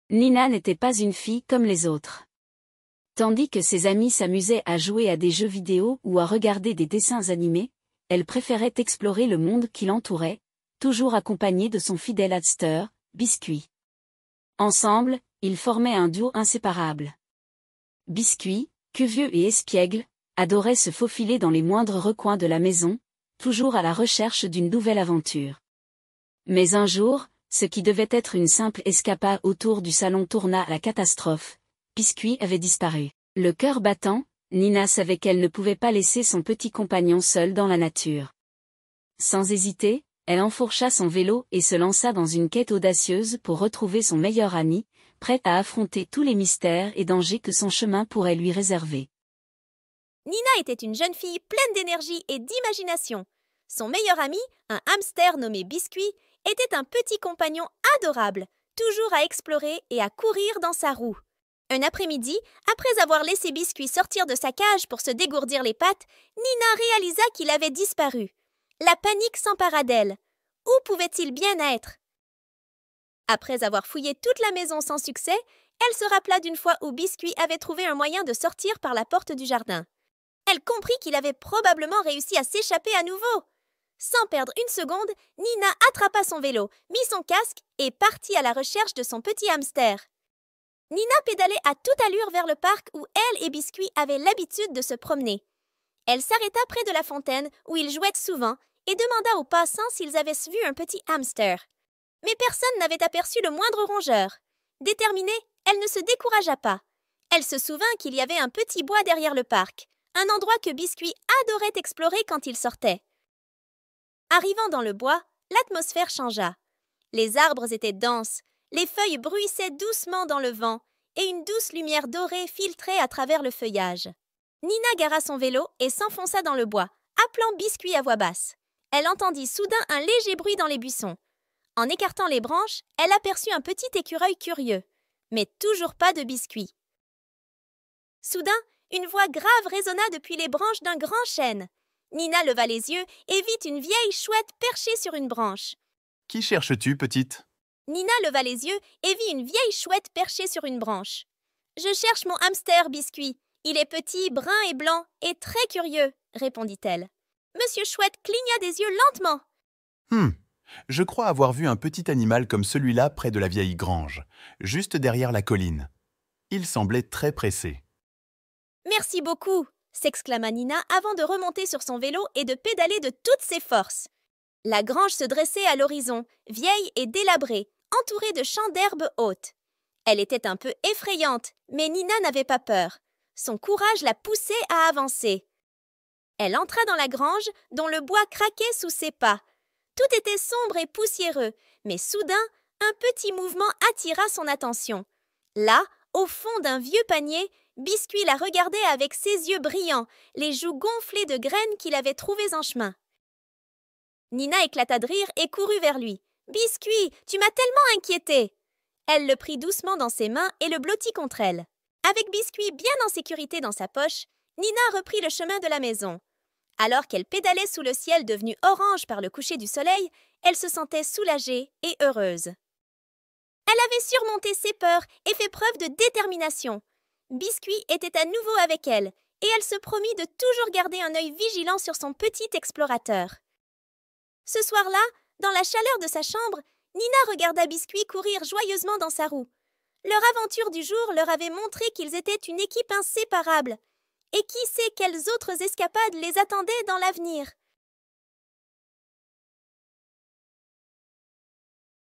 Nina n'était pas une fille comme les autres. Tandis que ses amis s'amusaient à jouer à des jeux vidéo ou à regarder des dessins animés, elle préférait explorer le monde qui l'entourait, toujours accompagnée de son fidèle hamster, Biscuit. Ensemble, ils formaient un duo inséparable. Biscuit, curieux et espiègle, adorait se faufiler dans les moindres recoins de la maison, toujours à la recherche d'une nouvelle aventure. Mais un jour, ce qui devait être une simple escapade autour du salon tourna à la catastrophe. Biscuit avait disparu. Le cœur battant, Nina savait qu'elle ne pouvait pas laisser son petit compagnon seul dans la nature. Sans hésiter, elle enfourcha son vélo et se lança dans une quête audacieuse pour retrouver son meilleur ami, prête à affronter tous les mystères et dangers que son chemin pourrait lui réserver. Nina était une jeune fille pleine d'énergie et d'imagination. Son meilleur ami, un hamster nommé Biscuit, était un petit compagnon adorable, toujours à explorer et à courir dans sa roue. Un après-midi, après avoir laissé Biscuit sortir de sa cage pour se dégourdir les pattes, Nina réalisa qu'il avait disparu. La panique s'empara d'elle. Où pouvait-il bien être? Après avoir fouillé toute la maison sans succès, elle se rappela d'une fois où Biscuit avait trouvé un moyen de sortir par la porte du jardin. Elle comprit qu'il avait probablement réussi à s'échapper à nouveau. Sans perdre une seconde, Nina attrapa son vélo, mit son casque et partit à la recherche de son petit hamster. Nina pédalait à toute allure vers le parc où elle et Biscuit avaient l'habitude de se promener. Elle s'arrêta près de la fontaine où ils jouaient souvent et demanda aux passants s'ils avaient vu un petit hamster. Mais personne n'avait aperçu le moindre rongeur. Déterminée, elle ne se découragea pas. Elle se souvint qu'il y avait un petit bois derrière le parc, un endroit que Biscuit adorait explorer quand il sortait. Arrivant dans le bois, l'atmosphère changea. Les arbres étaient denses, les feuilles bruissaient doucement dans le vent et une douce lumière dorée filtrait à travers le feuillage. Nina gara son vélo et s'enfonça dans le bois, appelant Biscuit à voix basse. Elle entendit soudain un léger bruit dans les buissons. En écartant les branches, elle aperçut un petit écureuil curieux, mais toujours pas de Biscuit. Soudain, une voix grave résonna depuis les branches d'un grand chêne. Nina leva les yeux et vit une vieille chouette perchée sur une branche. « Qui cherches-tu, petite ?» Nina leva les yeux et vit une vieille chouette perchée sur une branche. « Je cherche mon hamster, Biscuit. Il est petit, brun et blanc, et très curieux, » répondit-elle. Monsieur Chouette cligna des yeux lentement. Je crois avoir vu un petit animal comme celui-là près de la vieille grange, juste derrière la colline. Il semblait très pressé. « Merci beaucoup !» s'exclama Nina avant de remonter sur son vélo et de pédaler de toutes ses forces. La grange se dressait à l'horizon, vieille et délabrée, entourée de champs d'herbes hautes. Elle était un peu effrayante, mais Nina n'avait pas peur. Son courage la poussait à avancer. Elle entra dans la grange, dont le bois craquait sous ses pas. Tout était sombre et poussiéreux, mais soudain, un petit mouvement attira son attention. Là, au fond d'un vieux panier, Biscuit la regardait avec ses yeux brillants, les joues gonflées de graines qu'il avait trouvées en chemin. Nina éclata de rire et courut vers lui. « Biscuit, tu m'as tellement inquiétée !» Elle le prit doucement dans ses mains et le blottit contre elle. Avec Biscuit bien en sécurité dans sa poche, Nina reprit le chemin de la maison. Alors qu'elle pédalait sous le ciel devenu orange par le coucher du soleil, elle se sentait soulagée et heureuse. Elle avait surmonté ses peurs et fait preuve de détermination. Biscuit était à nouveau avec elle, et elle se promit de toujours garder un œil vigilant sur son petit explorateur. Ce soir-là, dans la chaleur de sa chambre, Nina regarda Biscuit courir joyeusement dans sa roue. Leur aventure du jour leur avait montré qu'ils étaient une équipe inséparable. Et qui sait quelles autres escapades les attendaient dans l'avenir?